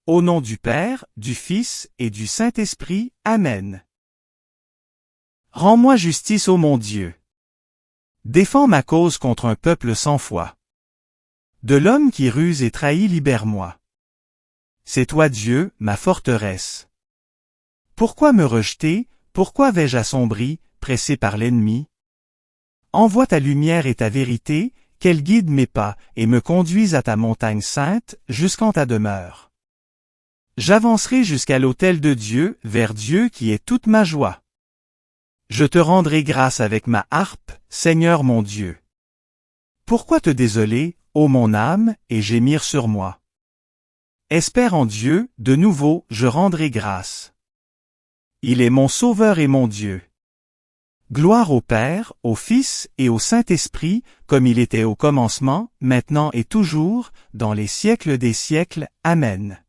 Au nom du Père, du Fils et du Saint-Esprit. Amen. Rends-moi justice, ô mon Dieu. Défends ma cause contre un peuple sans foi. De l'homme qui ruse et trahit, libère-moi. C'est toi Dieu, ma forteresse. Pourquoi me rejeter, pourquoi vais-je assombri, pressé par l'ennemi? Envoie ta lumière et ta vérité, qu'elle guide mes pas et me conduise à ta montagne sainte, jusqu'en ta demeure. J'avancerai jusqu'à l'autel de Dieu, vers Dieu qui est toute ma joie. Je te rendrai grâce avec ma harpe, Seigneur mon Dieu. Pourquoi te désoler, ô mon âme, et gémir sur moi? Espère en Dieu, de nouveau, je rendrai grâce. Il est mon Sauveur et mon Dieu. Gloire au Père, au Fils et au Saint-Esprit, comme il était au commencement, maintenant et toujours, dans les siècles des siècles. Amen.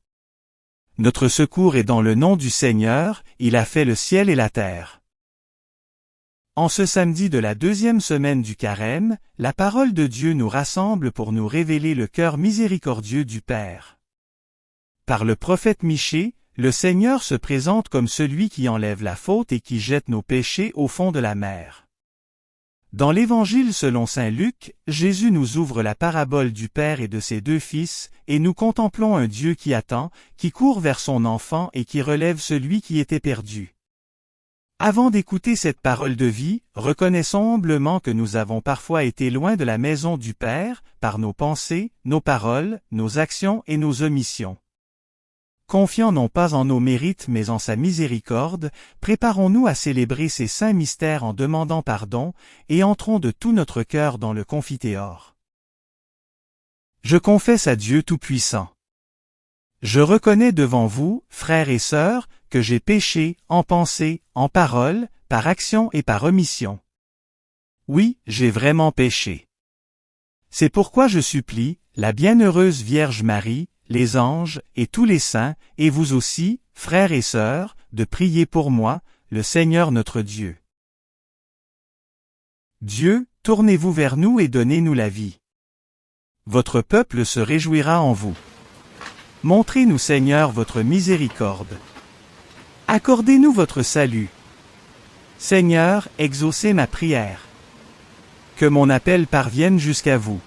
Notre secours est dans le nom du Seigneur, il a fait le ciel et la terre. En ce samedi de la 2e semaine du Carême, la parole de Dieu nous rassemble pour nous révéler le cœur miséricordieux du Père. Par le prophète Michée, le Seigneur se présente comme celui qui enlève la faute et qui jette nos péchés au fond de la mer. Dans l'Évangile selon saint Luc, Jésus nous ouvre la parabole du Père et de ses 2 fils, et nous contemplons un Dieu qui attend, qui court vers son enfant et qui relève celui qui était perdu. Avant d'écouter cette parole de vie, reconnaissons humblement que nous avons parfois été loin de la maison du Père, par nos pensées, nos paroles, nos actions et nos omissions. Confiants non pas en nos mérites mais en sa miséricorde, préparons-nous à célébrer ces saints mystères en demandant pardon, et entrons de tout notre cœur dans le confiteor. Je confesse à Dieu Tout-Puissant. Je reconnais devant vous, frères et sœurs, que j'ai péché, en pensée, en parole, par action et par omission. Oui, j'ai vraiment péché. C'est pourquoi je supplie, la bienheureuse Vierge Marie, les anges, et tous les saints, et vous aussi, frères et sœurs, de prier pour moi, le Seigneur notre Dieu. Dieu, tournez-vous vers nous et donnez-nous la vie. Votre peuple se réjouira en vous. Montrez-nous, Seigneur, votre miséricorde. Accordez-nous votre salut. Seigneur, exaucez ma prière. Que mon appel parvienne jusqu'à vous.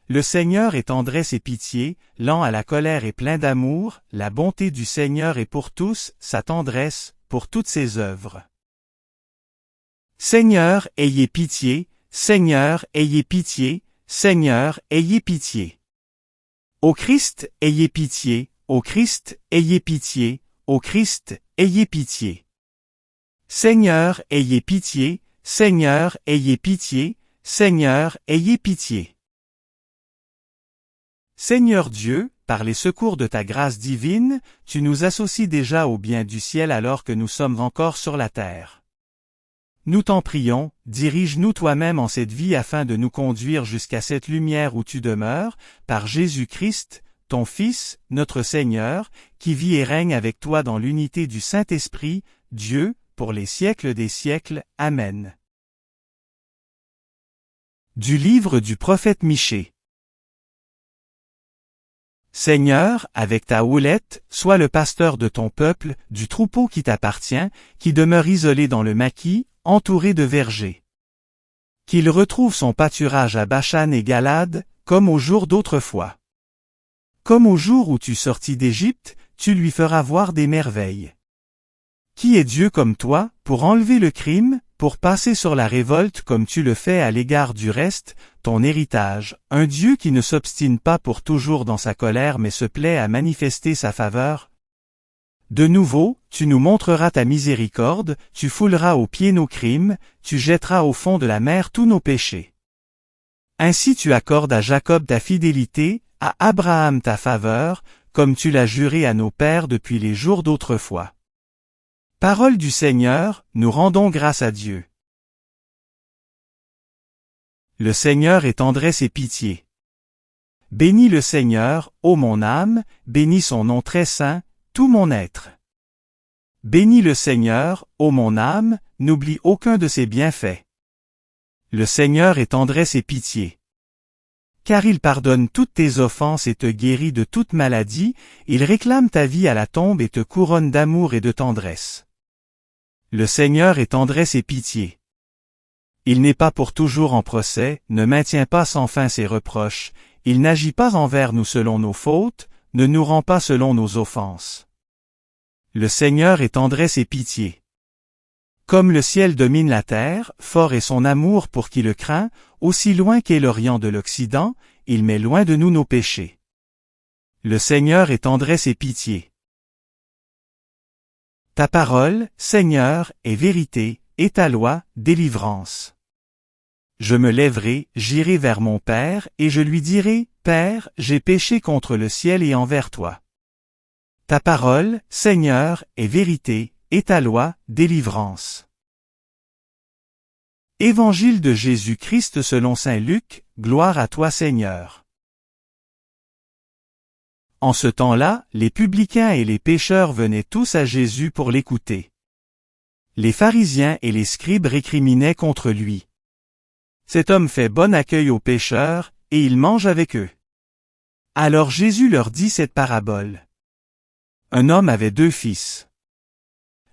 Le Seigneur est tendresse et pitié, lent à la colère et plein d'amour, la bonté du Seigneur est pour tous, sa tendresse, pour toutes ses œuvres. Seigneur, ayez pitié, Seigneur, ayez pitié, Seigneur, ayez pitié. Ô Christ, ayez pitié, ô Christ, ayez pitié, ô Christ, ayez pitié. Seigneur, ayez pitié, Seigneur, ayez pitié, Seigneur, ayez pitié. Seigneur Dieu, par les secours de ta grâce divine, tu nous associes déjà au bien du ciel alors que nous sommes encore sur la terre. Nous t'en prions, dirige-nous toi-même en cette vie afin de nous conduire jusqu'à cette lumière où tu demeures, par Jésus-Christ, ton Fils, notre Seigneur, qui vit et règne avec toi dans l'unité du Saint-Esprit, Dieu, pour les siècles des siècles. Amen. Du livre du prophète Michée. Seigneur, avec ta houlette, sois le pasteur de ton peuple, du troupeau qui t'appartient, qui demeure isolé dans le maquis, entouré de vergers. Qu'il retrouve son pâturage à Bashan et Galade, comme au jour d'autrefois. Comme au jour où tu sortis d'Égypte, tu lui feras voir des merveilles. Qui est Dieu comme toi, pour enlever le crime, pour passer sur la révolte comme tu le fais à l'égard du reste, ton héritage, un Dieu qui ne s'obstine pas pour toujours dans sa colère mais se plaît à manifester sa faveur? De nouveau, tu nous montreras ta miséricorde, tu fouleras aux pieds nos crimes, tu jetteras au fond de la mer tous nos péchés. Ainsi tu accordes à Jacob ta fidélité, à Abraham ta faveur, comme tu l'as juré à nos pères depuis les jours d'autrefois. Parole du Seigneur, nous rendons grâce à Dieu. Le Seigneur est tendresse et pitié. Bénis le Seigneur, ô mon âme, bénis son nom très saint, tout mon être. Bénis le Seigneur, ô mon âme, n'oublie aucun de ses bienfaits. Le Seigneur est tendresse et pitié. car il pardonne toutes tes offenses et te guérit de toute maladie, il réclame ta vie à la tombe et te couronne d'amour et de tendresse. Le Seigneur est tendresse et pitié. Il n'est pas pour toujours en procès, ne maintient pas sans fin ses reproches, il n'agit pas envers nous selon nos fautes, ne nous rend pas selon nos offenses. Le Seigneur est tendresse et pitié. Comme le ciel domine la terre, fort est son amour pour qui le craint, aussi loin qu'est l'Orient de l'Occident, il met loin de nous nos péchés. Le Seigneur est tendresse et pitié. Ta parole, Seigneur, est vérité, et ta loi, délivrance. Je me lèverai, j'irai vers mon Père, et je lui dirai, Père, j'ai péché contre le ciel et envers toi. Ta parole, Seigneur, est vérité, et ta loi, délivrance. Évangile de Jésus-Christ selon saint Luc, gloire à toi Seigneur. En ce temps-là, les publicains et les pécheurs venaient tous à Jésus pour l'écouter. Les pharisiens et les scribes récriminaient contre lui. Cet homme fait bon accueil aux pécheurs, et il mange avec eux. Alors Jésus leur dit cette parabole. Un homme avait 2 fils.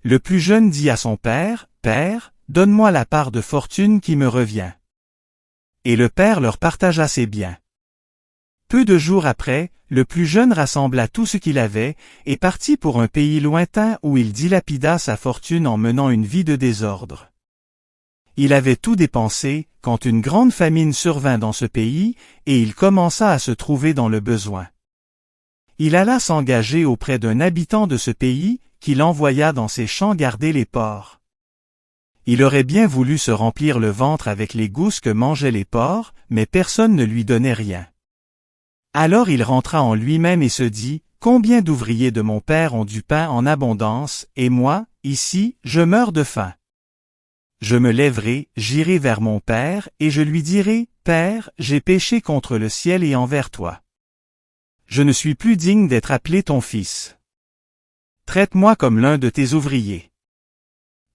Le plus jeune dit à son père, « Père, donne-moi la part de fortune qui me revient. » Et le père leur partagea ses biens. Peu de jours après, le plus jeune rassembla tout ce qu'il avait, et partit pour un pays lointain où il dilapida sa fortune en menant une vie de désordre. Il avait tout dépensé, quand une grande famine survint dans ce pays, et il commença à se trouver dans le besoin. Il alla s'engager auprès d'un habitant de ce pays, qui l'envoya dans ses champs garder les porcs. Il aurait bien voulu se remplir le ventre avec les gousses que mangeaient les porcs, mais personne ne lui donnait rien. Alors il rentra en lui-même et se dit, « Combien d'ouvriers de mon père ont du pain en abondance, et moi, ici, je meurs de faim. Je me lèverai, j'irai vers mon père, et je lui dirai, « Père, j'ai péché contre le ciel et envers toi. Je ne suis plus digne d'être appelé ton fils. Traite-moi comme l'un de tes ouvriers. »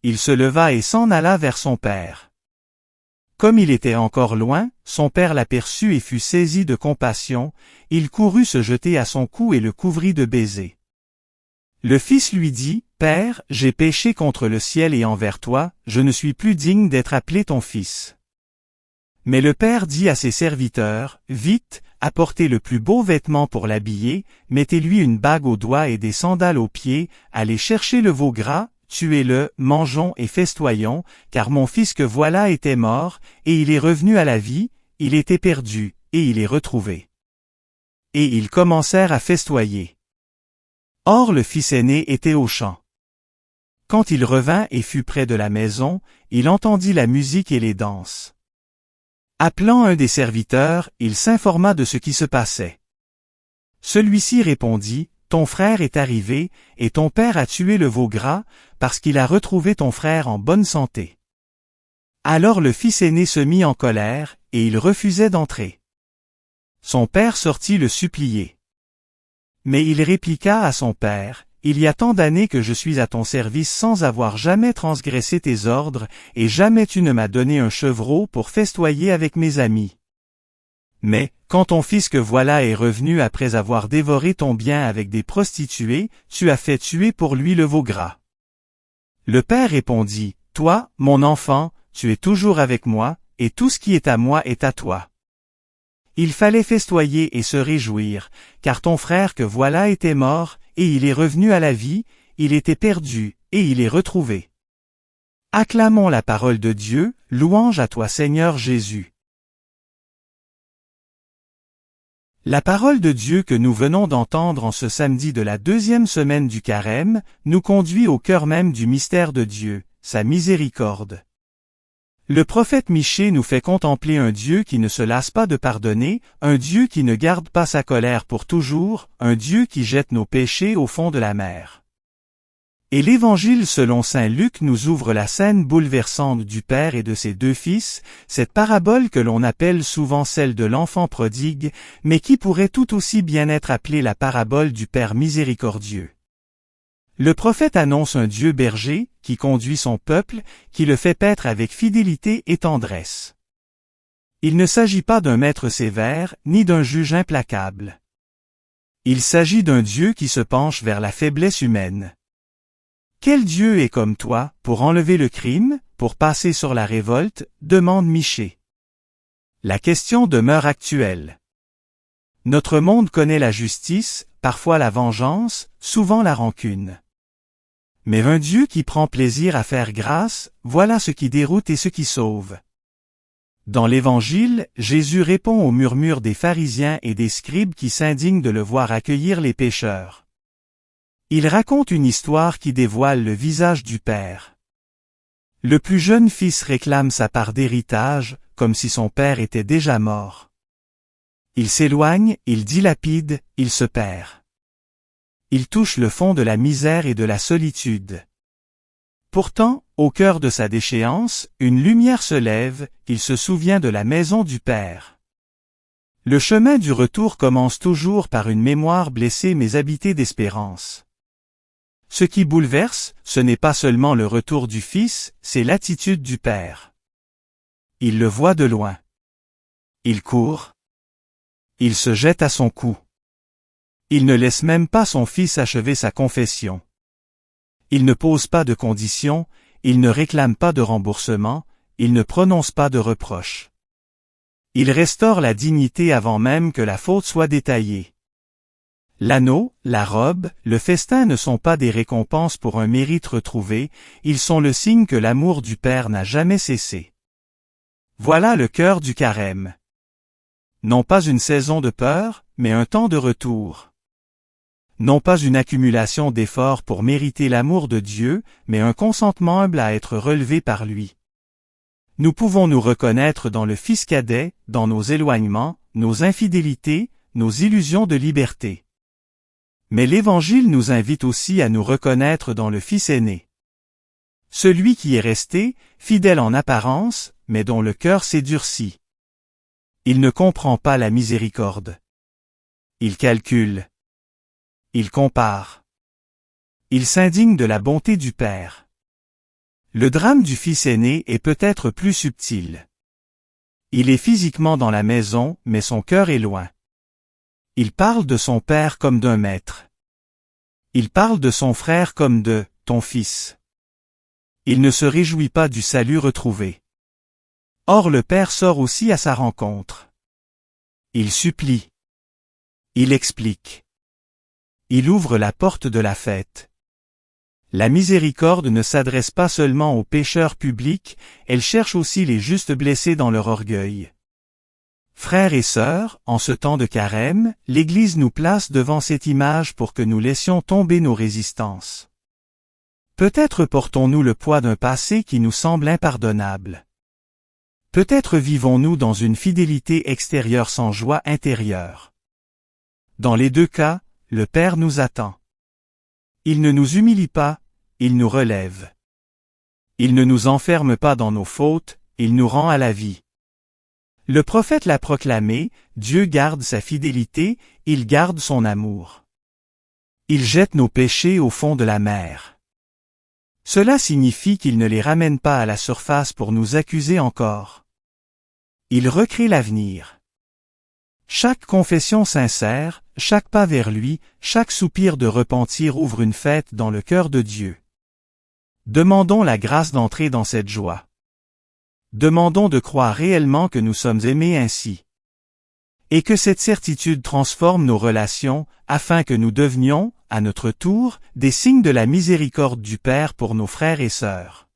Il se leva et s'en alla vers son père. Comme il était encore loin, son père l'aperçut et fut saisi de compassion, il courut se jeter à son cou et le couvrit de baisers. Le fils lui dit, « Père, j'ai péché contre le ciel et envers toi, je ne suis plus digne d'être appelé ton fils. » Mais le père dit à ses serviteurs, « Vite, apportez le plus beau vêtement pour l'habiller, mettez-lui une bague au doigt et des sandales aux pieds, allez chercher le veau gras, tuez-le, mangeons et festoyons, car mon fils que voilà était mort, et il est revenu à la vie, il était perdu, et il est retrouvé. » Et ils commencèrent à festoyer. Or le fils aîné était aux champs. Quand il revint et fut près de la maison, il entendit la musique et les danses. Appelant un des serviteurs, il s'informa de ce qui se passait. Celui-ci répondit, « Ton frère est arrivé, et ton père a tué le veau gras, parce qu'il a retrouvé ton frère en bonne santé. » Alors le fils aîné se mit en colère, et il refusait d'entrer. Son père sortit le supplier. Mais il répliqua à son père, « Il y a tant d'années que je suis à ton service sans avoir jamais transgressé tes ordres, et jamais tu ne m'as donné un chevreau pour festoyer avec mes amis. Mais, quand ton fils que voilà est revenu après avoir dévoré ton bien avec des prostituées, tu as fait tuer pour lui le veau gras. » Le père répondit, « Toi, mon enfant, tu es toujours avec moi, et tout ce qui est à moi est à toi. Il fallait festoyer et se réjouir, car ton frère que voilà était mort, et il est revenu à la vie, il était perdu, et il est retrouvé. » Acclamons la parole de Dieu, louange à toi Seigneur Jésus. La parole de Dieu que nous venons d'entendre en ce samedi de la 2e semaine du Carême, nous conduit au cœur même du mystère de Dieu, sa miséricorde. Le prophète Michée nous fait contempler un Dieu qui ne se lasse pas de pardonner, un Dieu qui ne garde pas sa colère pour toujours, un Dieu qui jette nos péchés au fond de la mer. Et l'Évangile selon saint Luc nous ouvre la scène bouleversante du Père et de ses 2 fils, cette parabole que l'on appelle souvent celle de l'enfant prodigue, mais qui pourrait tout aussi bien être appelée la parabole du Père miséricordieux. Le prophète annonce un Dieu berger, qui conduit son peuple, qui le fait paître avec fidélité et tendresse. Il ne s'agit pas d'un maître sévère, ni d'un juge implacable. Il s'agit d'un Dieu qui se penche vers la faiblesse humaine. Quel Dieu est comme toi, pour enlever le crime, pour passer sur la révolte, demande Michée. La question demeure actuelle. Notre monde connaît la justice, parfois la vengeance, souvent la rancune. Mais un Dieu qui prend plaisir à faire grâce, voilà ce qui déroute et ce qui sauve. Dans l'Évangile, Jésus répond aux murmures des pharisiens et des scribes qui s'indignent de le voir accueillir les pécheurs. Il raconte une histoire qui dévoile le visage du Père. Le plus jeune fils réclame sa part d'héritage, comme si son père était déjà mort. Il s'éloigne, il dilapide, il se perd. Il touche le fond de la misère et de la solitude. Pourtant, au cœur de sa déchéance, une lumière se lève, il se souvient de la maison du Père. Le chemin du retour commence toujours par une mémoire blessée mais habitée d'espérance. Ce qui bouleverse, ce n'est pas seulement le retour du Fils, c'est l'attitude du Père. Il le voit de loin. Il court. Il se jette à son cou. Il ne laisse même pas son fils achever sa confession. Il ne pose pas de conditions, il ne réclame pas de remboursement, il ne prononce pas de reproches. Il restaure la dignité avant même que la faute soit détaillée. L'anneau, la robe, le festin ne sont pas des récompenses pour un mérite retrouvé, ils sont le signe que l'amour du Père n'a jamais cessé. Voilà le cœur du carême. Non pas une saison de peur, mais un temps de retour. Non pas une accumulation d'efforts pour mériter l'amour de Dieu, mais un consentement humble à être relevé par lui. Nous pouvons nous reconnaître dans le Fils cadet, dans nos éloignements, nos infidélités, nos illusions de liberté. Mais l'Évangile nous invite aussi à nous reconnaître dans le Fils aîné. Celui qui est resté, fidèle en apparence, mais dont le cœur s'est durci. Il ne comprend pas la miséricorde. Il calcule. Il compare. Il s'indigne de la bonté du Père. Le drame du fils aîné est peut-être plus subtil. Il est physiquement dans la maison, mais son cœur est loin. Il parle de son père comme d'un maître. Il parle de son frère comme de « ton fils ». Il ne se réjouit pas du salut retrouvé. Or le Père sort aussi à sa rencontre. Il supplie. Il explique. Il ouvre la porte de la fête. La miséricorde ne s'adresse pas seulement aux pécheurs publics, elle cherche aussi les justes blessés dans leur orgueil. Frères et sœurs, en ce temps de carême, l'Église nous place devant cette image pour que nous laissions tomber nos résistances. Peut-être portons-nous le poids d'un passé qui nous semble impardonnable. Peut-être vivons-nous dans une fidélité extérieure sans joie intérieure. Dans les deux cas, le Père nous attend. Il ne nous humilie pas, il nous relève. Il ne nous enferme pas dans nos fautes, il nous rend à la vie. Le prophète l'a proclamé, Dieu garde sa fidélité, il garde son amour. Il jette nos péchés au fond de la mer. Cela signifie qu'il ne les ramène pas à la surface pour nous accuser encore. Il recrée l'avenir. Chaque confession sincère, chaque pas vers lui, chaque soupir de repentir ouvre une fête dans le cœur de Dieu. Demandons la grâce d'entrer dans cette joie. Demandons de croire réellement que nous sommes aimés ainsi. Et que cette certitude transforme nos relations, afin que nous devenions, à notre tour, des signes de la miséricorde du Père pour nos frères et sœurs.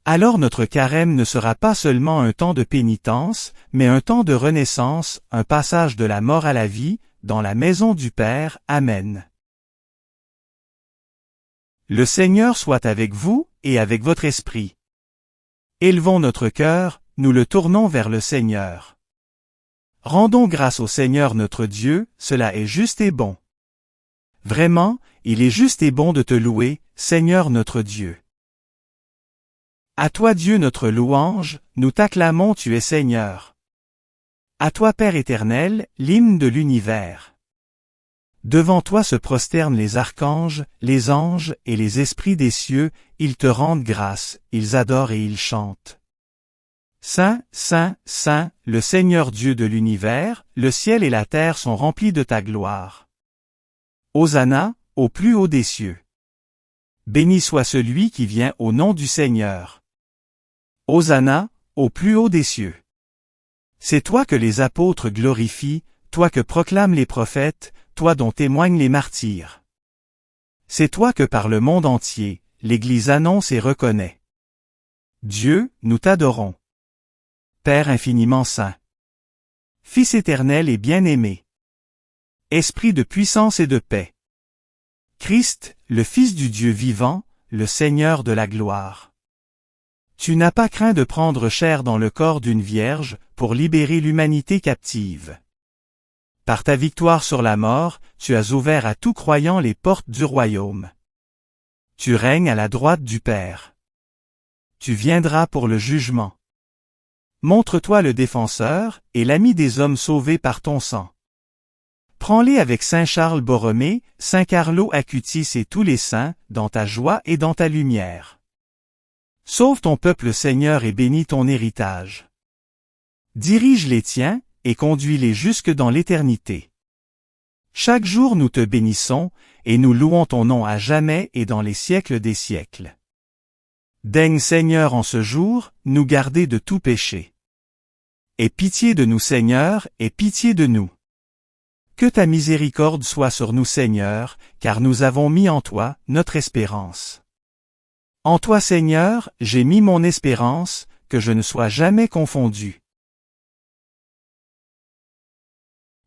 Alors notre carême ne sera pas seulement un temps de pénitence, mais un temps de renaissance, un passage de la mort à la vie, dans la maison du Père. Amen. Le Seigneur soit avec vous, et avec votre esprit. Élevons notre cœur, nous le tournons vers le Seigneur. Rendons grâce au Seigneur notre Dieu, cela est juste et bon. Vraiment, il est juste et bon de te louer, Seigneur notre Dieu. À toi Dieu notre louange, nous t'acclamons tu es Seigneur. À toi Père éternel, l'hymne de l'univers. Devant toi se prosternent les archanges, les anges et les esprits des cieux, ils te rendent grâce, ils adorent et ils chantent. Saint, Saint, Saint, le Seigneur Dieu de l'univers, le ciel et la terre sont remplis de ta gloire. Hosanna, au plus haut des cieux. Béni soit celui qui vient au nom du Seigneur. Hosanna, au plus haut des cieux. C'est toi que les apôtres glorifient, toi que proclament les prophètes, toi dont témoignent les martyrs. C'est toi que par le monde entier, l'Église annonce et reconnaît. Dieu, nous t'adorons. Père infiniment saint. Fils éternel et bien-aimé. Esprit de puissance et de paix. Christ, le Fils du Dieu vivant, le Seigneur de la gloire. Tu n'as pas craint de prendre chair dans le corps d'une vierge, pour libérer l'humanité captive. Par ta victoire sur la mort, tu as ouvert à tout croyant les portes du royaume. Tu règnes à la droite du Père. Tu viendras pour le jugement. Montre-toi le défenseur, et l'ami des hommes sauvés par ton sang. Prends-les avec Saint Charles Borromée, Saint Carlo Acutis et tous les saints, dans ta joie et dans ta lumière. Sauve ton peuple Seigneur et bénis ton héritage. Dirige les tiens, et conduis-les jusque dans l'éternité. Chaque jour nous te bénissons, et nous louons ton nom à jamais et dans les siècles des siècles. Daigne Seigneur en ce jour, nous garder de tout péché. Aie pitié de nous Seigneur, aie pitié de nous. Que ta miséricorde soit sur nous Seigneur, car nous avons mis en toi notre espérance. En toi Seigneur, j'ai mis mon espérance, que je ne sois jamais confondu.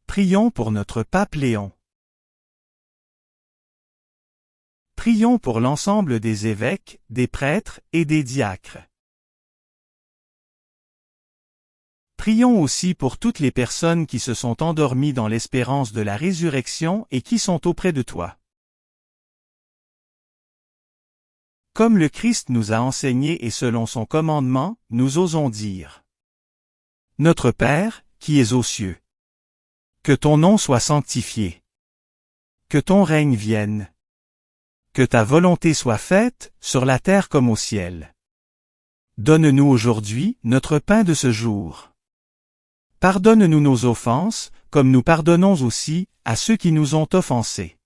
Prions pour notre pape Léon. Prions pour l'ensemble des évêques, des prêtres et des diacres. Prions aussi pour toutes les personnes qui se sont endormies dans l'espérance de la résurrection et qui sont auprès de toi. Comme le Christ nous a enseigné et selon son commandement, nous osons dire: Notre Père, qui es aux cieux. Que ton nom soit sanctifié. Que ton règne vienne. Que ta volonté soit faite, sur la terre comme au ciel. Donne-nous aujourd'hui notre pain de ce jour. Pardonne-nous nos offenses, comme nous pardonnons aussi à ceux qui nous ont offensés.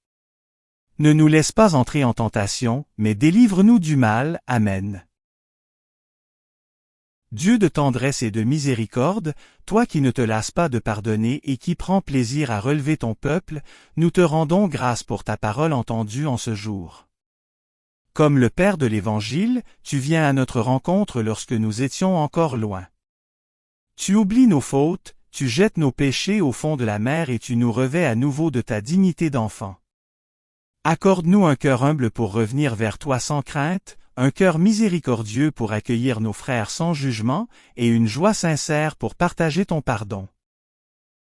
Ne nous laisse pas entrer en tentation, mais délivre-nous du mal. Amen. Dieu de tendresse et de miséricorde, toi qui ne te lasses pas de pardonner et qui prends plaisir à relever ton peuple, nous te rendons grâce pour ta parole entendue en ce jour. Comme le Père de l'Évangile, tu viens à notre rencontre lorsque nous étions encore loin. Tu oublies nos fautes, tu jettes nos péchés au fond de la mer et tu nous revêts à nouveau de ta dignité d'enfant. Accorde-nous un cœur humble pour revenir vers toi sans crainte, un cœur miséricordieux pour accueillir nos frères sans jugement, et une joie sincère pour partager ton pardon.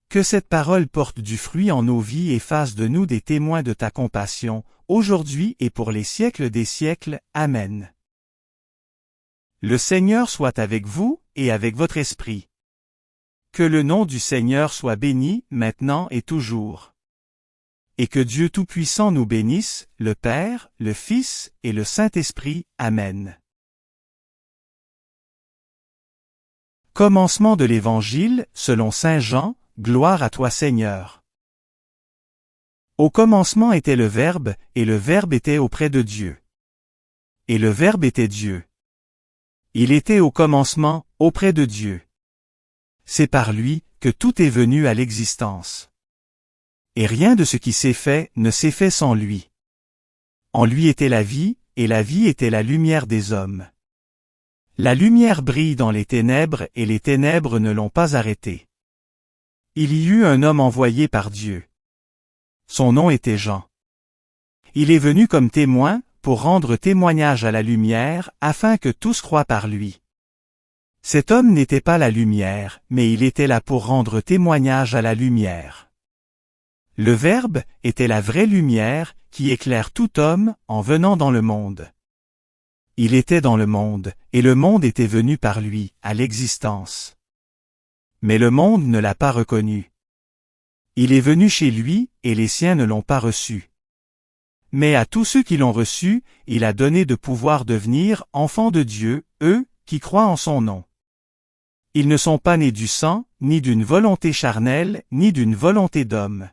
Que cette parole porte du fruit en nos vies et fasse de nous des témoins de ta compassion, aujourd'hui et pour les siècles des siècles. Amen. Le Seigneur soit avec vous, et avec votre esprit. Que le nom du Seigneur soit béni, maintenant et toujours. Et que Dieu Tout-Puissant nous bénisse, le Père, le Fils et le Saint-Esprit. Amen. Commencement de l'Évangile, selon saint Jean, gloire à toi Seigneur. Au commencement était le Verbe, et le Verbe était auprès de Dieu. Et le Verbe était Dieu. Il était au commencement, auprès de Dieu. C'est par lui que tout est venu à l'existence. Et rien de ce qui s'est fait ne s'est fait sans lui. En lui était la vie, et la vie était la lumière des hommes. La lumière brille dans les ténèbres et les ténèbres ne l'ont pas arrêtée. Il y eut un homme envoyé par Dieu. Son nom était Jean. Il est venu comme témoin, pour rendre témoignage à la lumière, afin que tous croient par lui. Cet homme n'était pas la lumière, mais il était là pour rendre témoignage à la lumière. Le Verbe était la vraie lumière, qui éclaire tout homme, en venant dans le monde. Il était dans le monde, et le monde était venu par lui, à l'existence. Mais le monde ne l'a pas reconnu. Il est venu chez lui, et les siens ne l'ont pas reçu. Mais à tous ceux qui l'ont reçu, il a donné de pouvoir devenir enfants de Dieu, eux, qui croient en son nom. Ils ne sont pas nés du sang, ni d'une volonté charnelle, ni d'une volonté d'homme.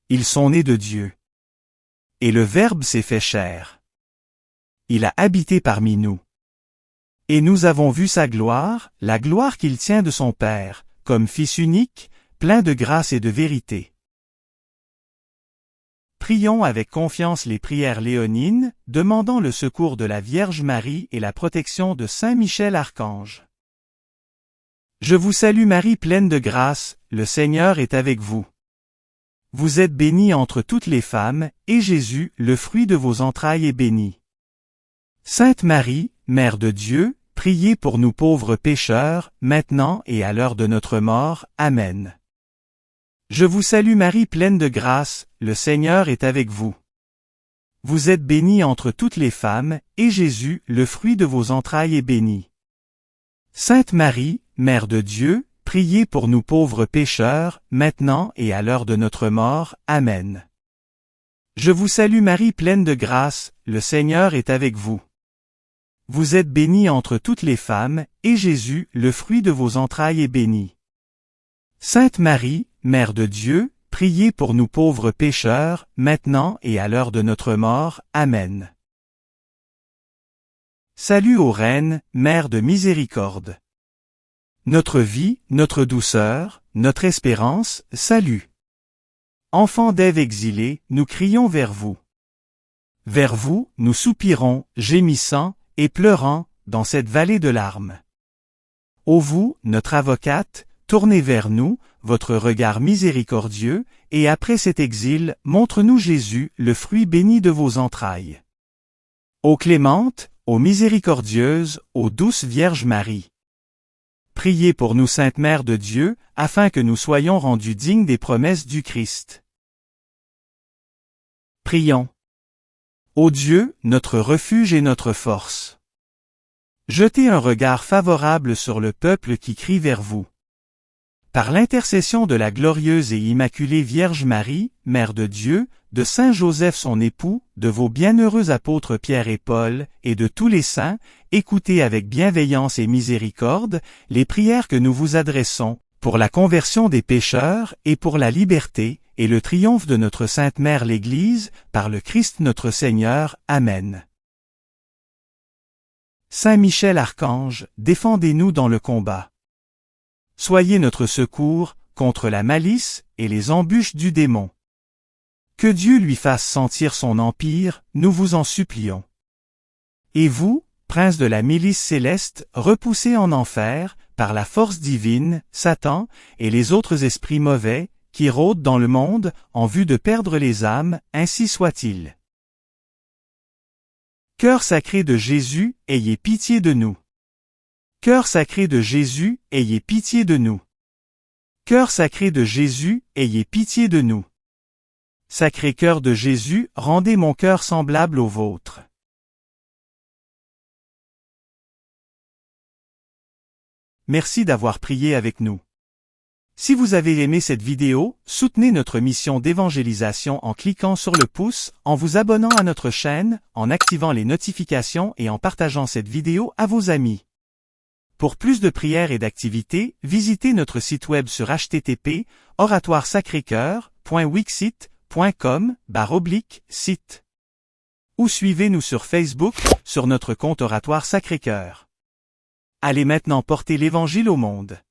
Ils sont nés de Dieu. Et le Verbe s'est fait chair. Il a habité parmi nous. Et nous avons vu sa gloire, la gloire qu'il tient de son Père, comme Fils unique, plein de grâce et de vérité. Prions avec confiance les prières léonines, demandant le secours de la Vierge Marie et la protection de Saint Michel Archange. Je vous salue Marie pleine de grâce, le Seigneur est avec vous. Vous êtes bénie entre toutes les femmes, et Jésus, le fruit de vos entrailles, est béni. Sainte Marie, Mère de Dieu, priez pour nous pauvres pécheurs, maintenant et à l'heure de notre mort. Amen. Je vous salue Marie pleine de grâce, le Seigneur est avec vous. Vous êtes bénie entre toutes les femmes, et Jésus, le fruit de vos entrailles, est béni. Sainte Marie, Mère de Dieu, priez pour nous pauvres pécheurs, maintenant et à l'heure de notre mort. Amen. Je vous salue Marie pleine de grâce, le Seigneur est avec vous. Vous êtes bénie entre toutes les femmes, et Jésus, le fruit de vos entrailles, est béni. Sainte Marie, Mère de Dieu, priez pour nous pauvres pécheurs, maintenant et à l'heure de notre mort. Amen. Salut ô Reine, Mère de miséricorde. Notre vie, notre douceur, notre espérance, salut. Enfants d'Ève exilés, nous crions vers vous. Vers vous, nous soupirons, gémissant, et pleurant, dans cette vallée de larmes. Ô vous, notre avocate, tournez vers nous, votre regard miséricordieux, et après cet exil, montre-nous Jésus, le fruit béni de vos entrailles. Ô clémente, ô miséricordieuse, ô douce Vierge Marie. Priez pour nous Sainte Mère de Dieu, afin que nous soyons rendus dignes des promesses du Christ. Prions. Ô Dieu, notre refuge et notre force. Jetez un regard favorable sur le peuple qui crie vers vous. Par l'intercession de la glorieuse et immaculée Vierge Marie, Mère de Dieu, de Saint Joseph son époux, de vos bienheureux apôtres Pierre et Paul, et de tous les saints, écoutez avec bienveillance et miséricorde les prières que nous vous adressons, pour la conversion des pécheurs et pour la liberté, et le triomphe de notre Sainte Mère l'Église, par le Christ notre Seigneur. Amen. Saint Michel Archange, défendez-nous dans le combat. Soyez notre secours, contre la malice et les embûches du démon. Que Dieu lui fasse sentir son empire, nous vous en supplions. Et vous, prince de la milice céleste, repoussez en enfer, par la force divine, Satan, et les autres esprits mauvais, qui rôdent dans le monde, en vue de perdre les âmes, ainsi soit-il. Cœur sacré de Jésus, ayez pitié de nous. Cœur sacré de Jésus, ayez pitié de nous. Cœur sacré de Jésus, ayez pitié de nous. Sacré cœur de Jésus, rendez mon cœur semblable au vôtre. Merci d'avoir prié avec nous. Si vous avez aimé cette vidéo, soutenez notre mission d'évangélisation en cliquant sur le pouce, en vous abonnant à notre chaîne, en activant les notifications et en partageant cette vidéo à vos amis. Pour plus de prières et d'activités, visitez notre site web sur http://oratoiresacrécoeur.wixsite.com/site. Ou suivez-nous sur Facebook, sur notre compte Oratoire Sacré-Cœur. Allez maintenant porter l'Évangile au monde.